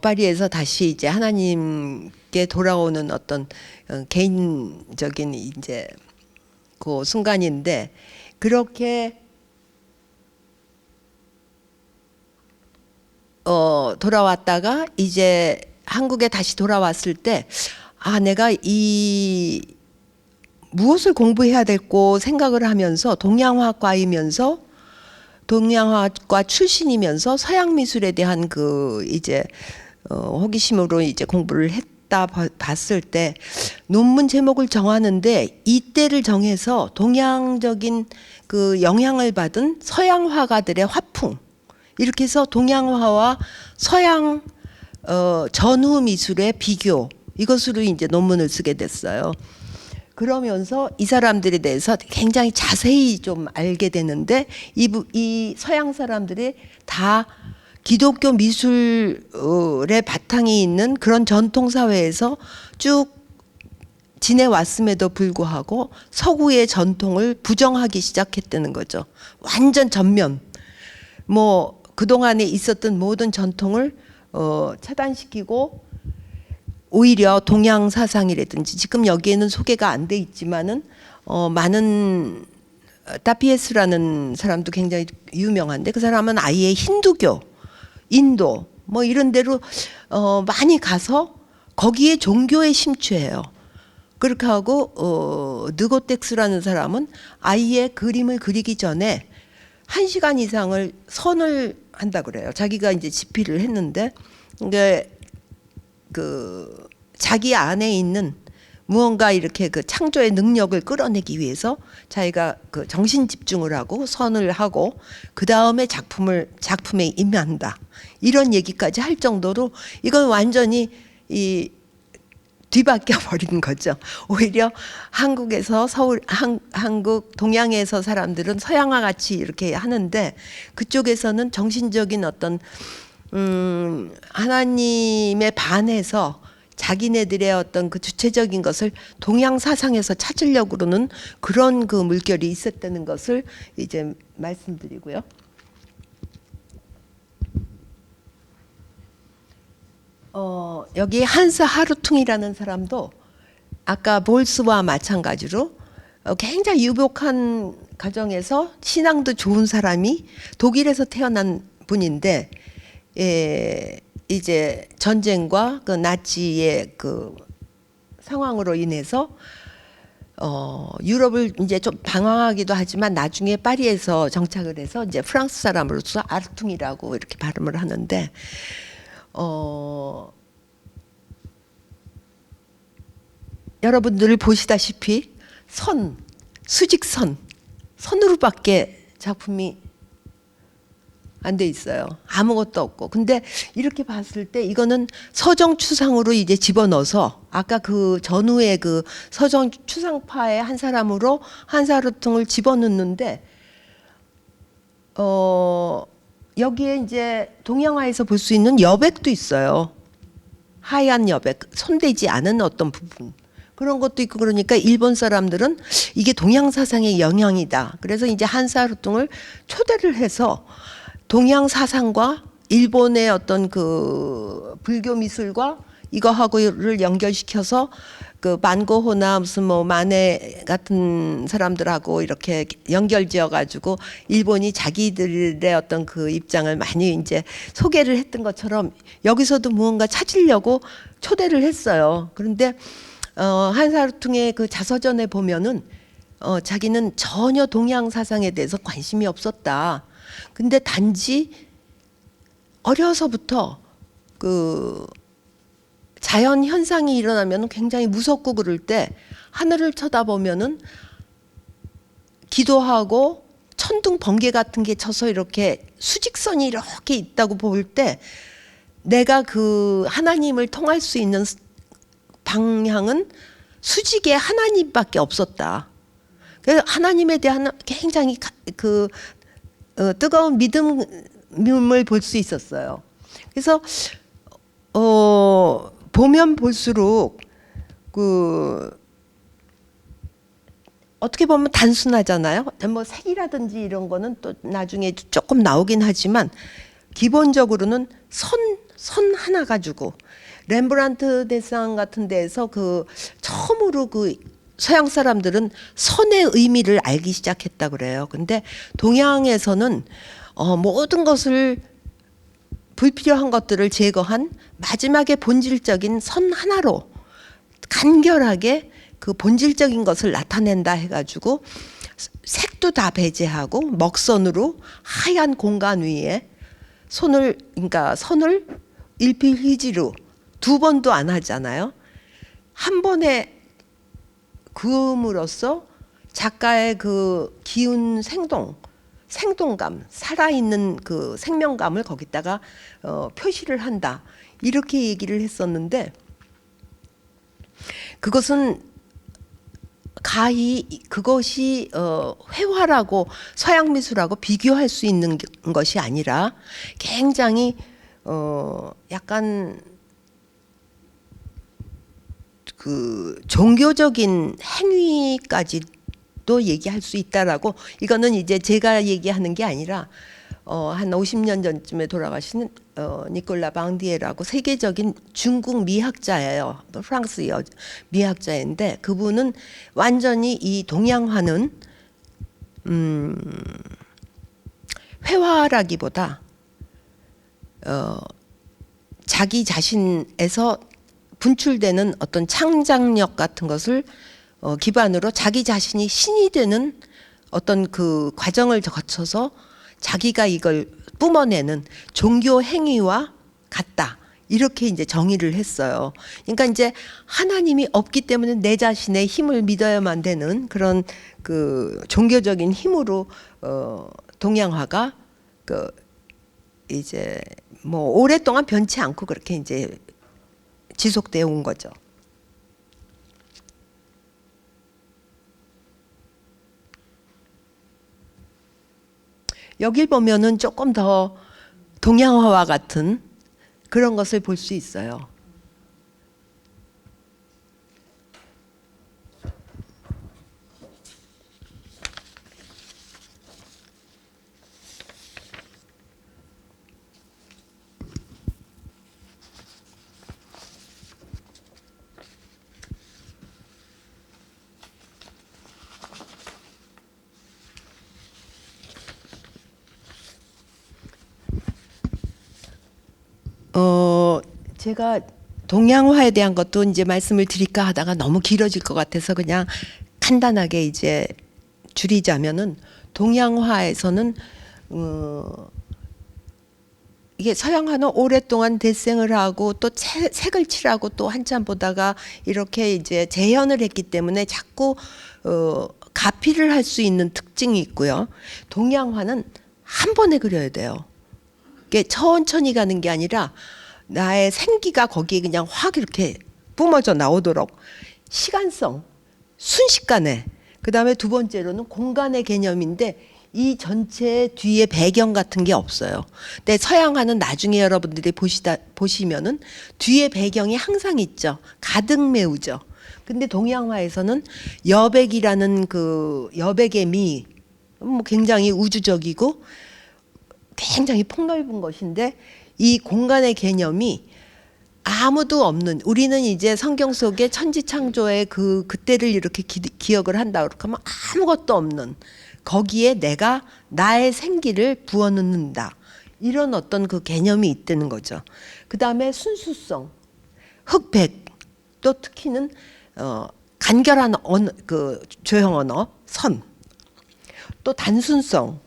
파리에서 다시 이제 하나님께 돌아오는 어떤 개인적인 이제 그 순간인데, 그렇게 돌아왔다가 이제 한국에 다시 돌아왔을 때, 내가 이 무엇을 공부해야 될고 생각을 하면서, 동양화과이면서 동양화과 출신이면서 서양 미술에 대한 그 이제 호기심으로 이제 공부를 했다 봤을 때, 논문 제목을 정하는데 이때를 정해서 동양적인 그 영향을 받은 서양 화가들의 화풍, 이렇게 해서 동양화와 서양 전후 미술의 비교, 이것으로 이제 논문을 쓰게 됐어요. 그러면서 이 사람들에 대해서 굉장히 자세히 좀 알게 되는데, 이 서양 사람들이 다 기독교 미술의 바탕이 있는 그런 전통 사회에서 쭉 지내왔음에도 불구하고 서구의 전통을 부정하기 시작했다는 거죠. 완전 전면. 뭐 그동안에 있었던 모든 전통을 차단시키고, 오히려 동양 사상이라든지, 지금 여기에는 소개가 안 돼 있지만은 많은, 타피에스라는 사람도 굉장히 유명한데, 그 사람은 아예 힌두교, 인도 뭐 이런 데로 많이 가서 거기에 종교에 심취해요. 그렇게 하고 느고텍스라는 사람은 아예 그림을 그리기 전에 1시간 이상을 선을 한다 그래요. 자기가 이제 집필을 했는데, 그 자기 안에 있는 무언가 이렇게 그 창조의 능력을 끌어내기 위해서 자기가 그 정신 집중을 하고 선을 하고, 그 다음에 작품에 임한다, 이런 얘기까지 할 정도로 이건 완전히 이 뒤바뀌어 버린 거죠. 오히려 한국에서 한국 동양에서 사람들은 서양화 같이 이렇게 하는데, 그쪽에서는 정신적인 어떤 하나님에 반해서 자기네들의 어떤 그 주체적인 것을 동양 사상에서 찾으려고는 그런 그 물결이 있었다는 것을 이제 말씀드리고요. 여기 한스 하루퉁이라는 사람도 아까 볼스와 마찬가지로 굉장히 유복한 가정에서 신앙도 좋은 사람이 독일에서 태어난 분인데, 이제 전쟁과 그 나치의 그 상황으로 인해서 유럽을 이제 좀 방황하기도 하지만 나중에 파리에서 정착을 해서 이제 프랑스 사람으로서 아르퉁이라고 이렇게 발음을 하는데, 여러분들 보시다시피 수직선으로밖에 작품이 안 돼 있어요. 아무것도 없고. 근데 이렇게 봤을 때 이거는 서정 추상으로 이제 집어넣어서 아까 그 전후의 그 서정 추상파의 한 사람으로 한사르퉁을 집어넣는데 여기에 이제 동양화에서 볼 수 있는 여백도 있어요. 하얀 여백, 손대지 않은 어떤 부분. 그런 것도 있고 그러니까 일본 사람들은 이게 동양 사상의 영향이다. 그래서 이제 한사르퉁을 초대를 해서 동양 사상과 일본의 어떤 그 불교 미술과 이거하고를 연결시켜서 그 만고호나 무슨 뭐 마네 같은 사람들하고 이렇게 연결지어 가지고 일본이 자기들의 어떤 그 입장을 많이 이제 소개를 했던 것처럼 여기서도 무언가 찾으려고 초대를 했어요. 그런데 한사르퉁의 그 자서전에 보면은 자기는 전혀 동양 사상에 대해서 관심이 없었다. 근데 단지 어려서부터 그 자연 현상이 일어나면 굉장히 무섭고 그럴 때 하늘을 쳐다보면은 기도하고 천둥 번개 같은 게 쳐서 이렇게 수직선이 이렇게 있다고 볼 때 내가 그 하나님을 통할 수 있는 방향은 수직의 하나님밖에 없었다. 그래서 하나님에 대한 굉장히 그 뜨거운 믿음을 볼 수 있었어요. 그래서 보면 볼수록 그 어떻게 보면 단순하잖아요. 뭐 색이라든지 이런 거는 또 나중에 조금 나오긴 하지만 기본적으로는 선 하나 가지고 렘브란트 대상 같은 데에서 그 처음으로 그 서양 사람들은 선의 의미를 알기 시작했다 그래요. 근데 동양에서는 모든 것을 불필요한 것들을 제거한 마지막에 본질적인 선 하나로 간결하게 그 본질적인 것을 나타낸다 해가지고 색도 다 배제하고 먹선으로 하얀 공간 위에 그러니까 선을 일필휘지로 두 번도 안 하잖아요. 한 번에 그음으로써 작가의 그 기운 생동감, 살아있는 그 생명감을 거기다가 표시를 한다. 이렇게 얘기를 했었는데 그것은 가히 그것이 회화라고 서양 미술하고 비교할 수 있는 것이 아니라 굉장히 약간 그 종교적인 행위까지도 얘기할 수 있다라고 이거는 이제 제가 얘기하는 게 아니라 한 50년 전쯤에 돌아가신 니콜라 방디에라고 세계적인 중국 미학자예요. 프랑스 미학자인데 그분은 완전히 이 동양화는 회화라기보다 자기 자신에서 분출되는 어떤 창작력 같은 것을 기반으로 자기 자신이 신이 되는 어떤 그 과정을 거쳐서 자기가 이걸 뿜어내는 종교 행위와 같다. 이렇게 이제 정의를 했어요. 그러니까 이제 하나님이 없기 때문에 내 자신의 힘을 믿어야만 되는 그런 그 종교적인 힘으로 동양화가 그 이제 뭐 오랫동안 변치 않고 그렇게 이제 지속되어 온 거죠. 여길 보면은 조금 더 동양화와 같은 그런 것을 볼 수 있어요. 제가 동양화에 대한 것도 이제 말씀을 드릴까 하다가 너무 길어질 것 같아서 그냥 간단하게 이제 줄이자면은 동양화에서는 이게 서양화는 오랫동안 데생을 하고 또 색을 칠하고 또 한참 보다가 이렇게 이제 재현을 했기 때문에 자꾸 가피를 할 수 있는 특징이 있고요. 동양화는 한 번에 그려야 돼요. 이게 천천히 가는 게 아니라 나의 생기가 거기에 그냥 확 이렇게 뿜어져 나오도록 시간성, 순식간에. 그다음에 두 번째로는 공간의 개념인데 이 전체 뒤에 배경 같은 게 없어요. 근데 서양화는 나중에 여러분들이 보시면은 뒤에 배경이 항상 있죠. 가득 메우죠. 근데 동양화에서는 여백이라는 그 여백의 미, 뭐 굉장히 우주적이고 굉장히 폭넓은 것인데 이 공간의 개념이 아무도 없는, 우리는 이제 성경 속에 천지창조의 그때를 이렇게 기억을 한다 그렇게 하면 아무것도 없는 거기에 내가 나의 생기를 부어넣는다, 이런 어떤 그 개념이 있다는 거죠. 그 다음에 순수성, 흑백, 또 특히는 간결한 언어, 그 조형 언어, 선, 또 단순성,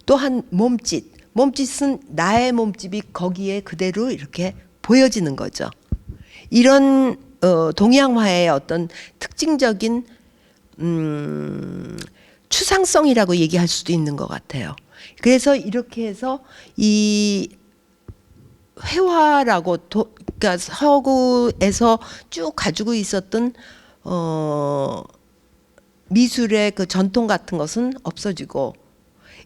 또한 몸짓은 나의 몸집이 거기에 그대로 이렇게 보여지는 거죠. 이런 동양화의 어떤 특징적인 추상성이라고 얘기할 수도 있는 것 같아요. 그래서 이렇게 해서 이 회화라고 그러니까 서구에서 쭉 가지고 있었던 미술의 그 전통 같은 것은 없어지고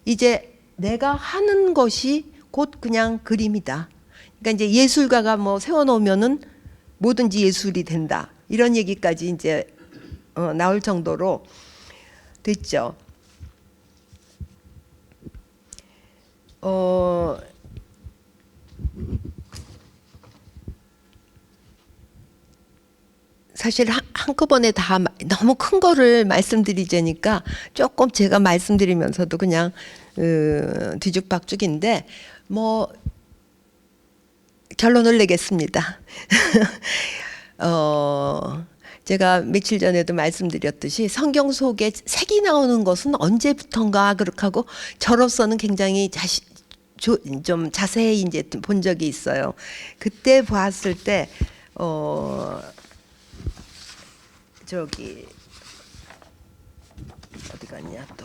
이제 내가 하는 것이 곧 그냥 그림이다. 그러니까 이제 예술가가 뭐 세워놓으면은 뭐든지 예술이 된다, 이런 얘기까지 이제 나올 정도로 됐죠. 사실 한꺼번에 다 너무 큰 거를 말씀드리자니까 조금 제가 말씀드리면서도 그냥 뒤죽박죽인데 뭐 결론을 내겠습니다. 제가 며칠 전에도 말씀드렸듯이 성경 속에 색이 나오는 것은 언제부턴가 그렇게 하고 저로서는 굉장히 좀 자세히 이제 본 적이 있어요. 그때 봤을 때 저기 어디 갔냐 또.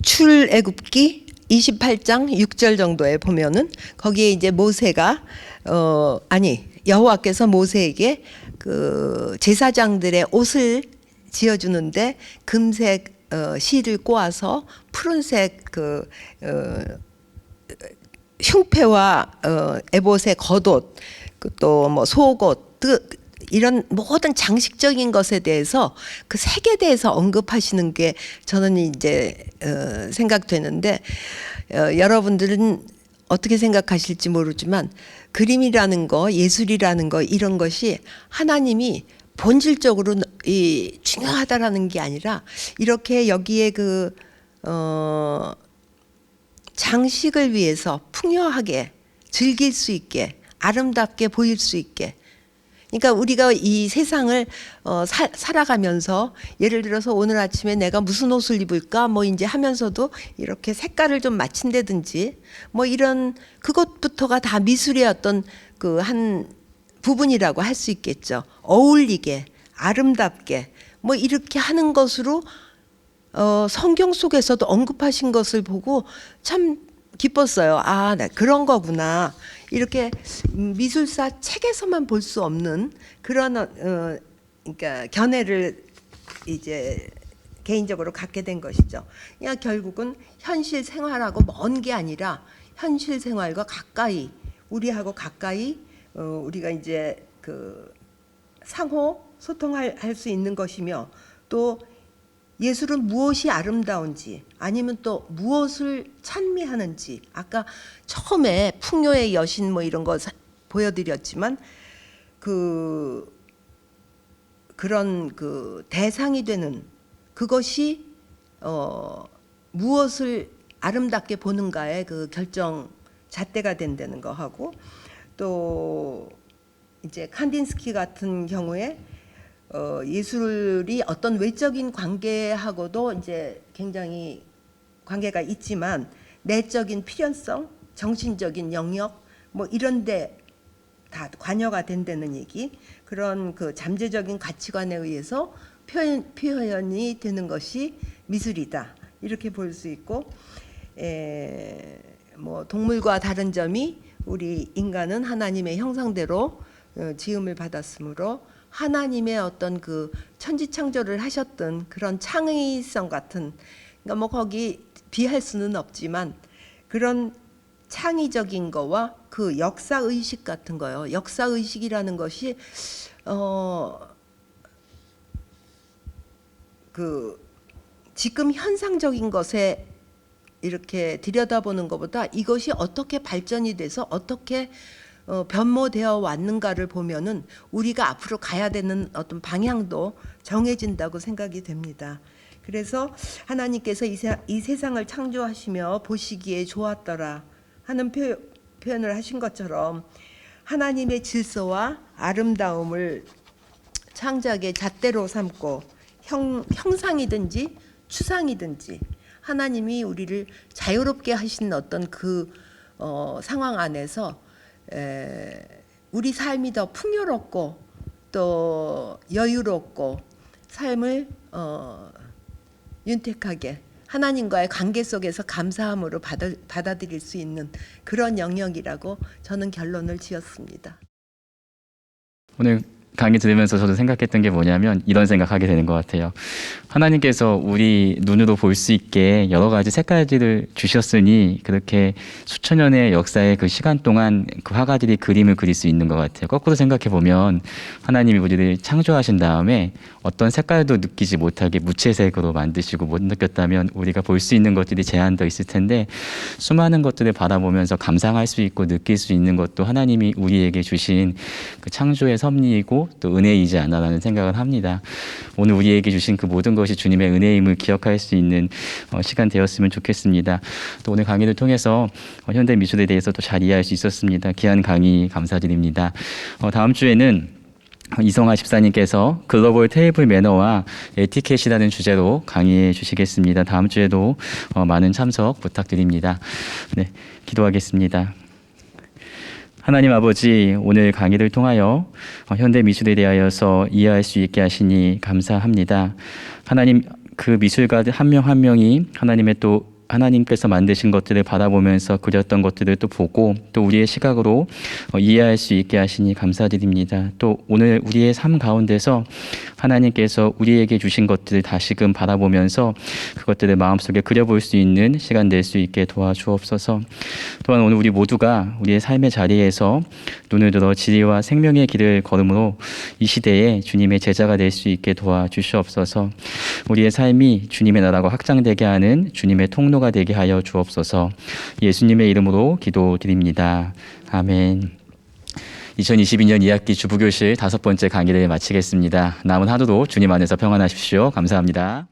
출애굽기 28장 6절 정도에 보면은 거기에 이제 모세가 여호와께서 모세에게 그 제사장들의 옷을 지어주는데 금색 실을 꼬아서 푸른색 그 흉패와 에봇의 겉옷, 또 뭐 속옷, 이런 모든 장식적인 것에 대해서 그 색에 대해서 언급하시는 게 저는 이제 생각되는데 여러분들은 어떻게 생각하실지 모르지만 그림이라는 거, 예술이라는 거, 이런 것이 하나님이 본질적으로 중요하다라는 게 아니라 이렇게 여기에 그 장식을 위해서 풍요하게 즐길 수 있게, 아름답게 보일 수 있게. 그러니까 우리가 이 세상을 살아가면서 예를 들어서 오늘 아침에 내가 무슨 옷을 입을까 뭐 이제 하면서도 이렇게 색깔을 좀 맞춘다든지 뭐 이런 그것부터가 다 미술의 어떤 그 한 부분이라고 할 수 있겠죠. 어울리게, 아름답게 뭐 이렇게 하는 것으로 성경 속에서도 언급하신 것을 보고 참 기뻤어요. 아, 나 그런 거구나. 이렇게 미술사 책에서만 볼 수 없는 그런 그러니까 견해를 이제 개인적으로 갖게 된 것이죠. 그러니까 결국은 현실 생활하고 먼 게 아니라 현실 생활과 가까이, 우리하고 가까이 우리가 이제 그 상호 소통할 수 있는 것이며, 또 예술은 무엇이 아름다운지 아니면 또 무엇을 찬미하는지, 아까 처음에 풍요의 여신 뭐 이런 거 보여드렸지만 그런 그 대상이 되는 그것이 무엇을 아름답게 보는가의 그 결정 잣대가 된다는 거 하고, 또 이제 칸딘스키 같은 경우에 예술이 어떤 외적인 관계하고도 이제 굉장히 관계가 있지만 내적인 필연성, 정신적인 영역 뭐 이런데 다 관여가 된다는 얘기, 그런 그 잠재적인 가치관에 의해서 표현이 되는 것이 미술이다. 이렇게 볼 수 있고, 뭐 동물과 다른 점이 우리 인간은 하나님의 형상대로 지음을 받았으므로 하나님의 어떤 그 천지창조를 하셨던 그런 창의성 같은, 그러니까 뭐 거기 비할 수는 없지만 그런 창의적인 거와 그 역사 의식 같은 거요. 역사 의식이라는 것이 그 지금 현상적인 것에 이렇게 들여다보는 것보다 이것이 어떻게 발전이 돼서 어떻게 변모되어 왔는가를 보면은 우리가 앞으로 가야 되는 어떤 방향도 정해진다고 생각이 됩니다. 그래서 하나님께서 이 세상을 창조하시며 보시기에 좋았더라 하는 표현을 하신 것처럼 하나님의 질서와 아름다움을 창작의 잣대로 삼고 형상이든지 추상이든지 하나님이 우리를 자유롭게 하신 어떤 그 상황 안에서 우리 삶이 더 풍요롭고 또 여유롭고 삶을 윤택하게 하나님과의 관계 속에서 감사함으로 받아들일 수 있는 그런 영역이라고 저는 결론을 지었습니다. 오늘 강의 들으면서 저도 생각했던 게 뭐냐면 이런 생각하게 되는 것 같아요. 하나님께서 우리 눈으로 볼 수 있게 여러 가지 색깔들을 주셨으니 그렇게 수천 년의 역사의 그 시간 동안 그 화가들이 그림을 그릴 수 있는 것 같아요. 거꾸로 생각해 보면 하나님이 우리를 창조하신 다음에 어떤 색깔도 느끼지 못하게 무채색으로 만드시고 못 느꼈다면 우리가 볼 수 있는 것들이 제한되어 있을 텐데 수많은 것들을 바라보면서 감상할 수 있고 느낄 수 있는 것도 하나님이 우리에게 주신 그 창조의 섭리이고 또 은혜이지 않나라는 생각을 합니다. 오늘 우리에게 주신 그 모든 것이 주님의 은혜임을 기억할 수 있는 시간 되었으면 좋겠습니다. 또 오늘 강의를 통해서 현대 미술에 대해서 또 잘 이해할 수 있었습니다. 귀한 강의 감사드립니다. 다음 주에는 이성아 집사님께서 글로벌 테이블 매너와 에티켓이라는 주제로 강의해 주시겠습니다. 다음 주에도 많은 참석 부탁드립니다. 네, 기도하겠습니다. 하나님 아버지, 오늘 강의를 통하여 현대 미술에 대하여서 이해할 수 있게 하시니 감사합니다. 하나님, 그 미술가 한 명 한 명이 하나님의 또 하나님께서 만드신 것들을 바라보면서 그렸던 것들을 또 보고 또 우리의 시각으로 이해할 수 있게 하시니 감사드립니다. 또 오늘 우리의 삶 가운데서 하나님께서 우리에게 주신 것들을 다시금 바라보면서 그것들을 마음속에 그려볼 수 있는 시간 될 수 있게 도와주옵소서. 또한 오늘 우리 모두가 우리의 삶의 자리에서 눈을 들어 진리와 생명의 길을 걸음으로 이 시대에 주님의 제자가 될 수 있게 도와주시옵소서. 우리의 삶이 주님의 나라가 확장되게 하는 주님의 통로가 되게 하여 주옵소서. 예수님의 이름으로 기도드립니다. 아멘. 2022년 2학기 주부교실 5번째 강의를 마치겠습니다. 남은 하루도 주님 안에서 평안하십시오. 감사합니다.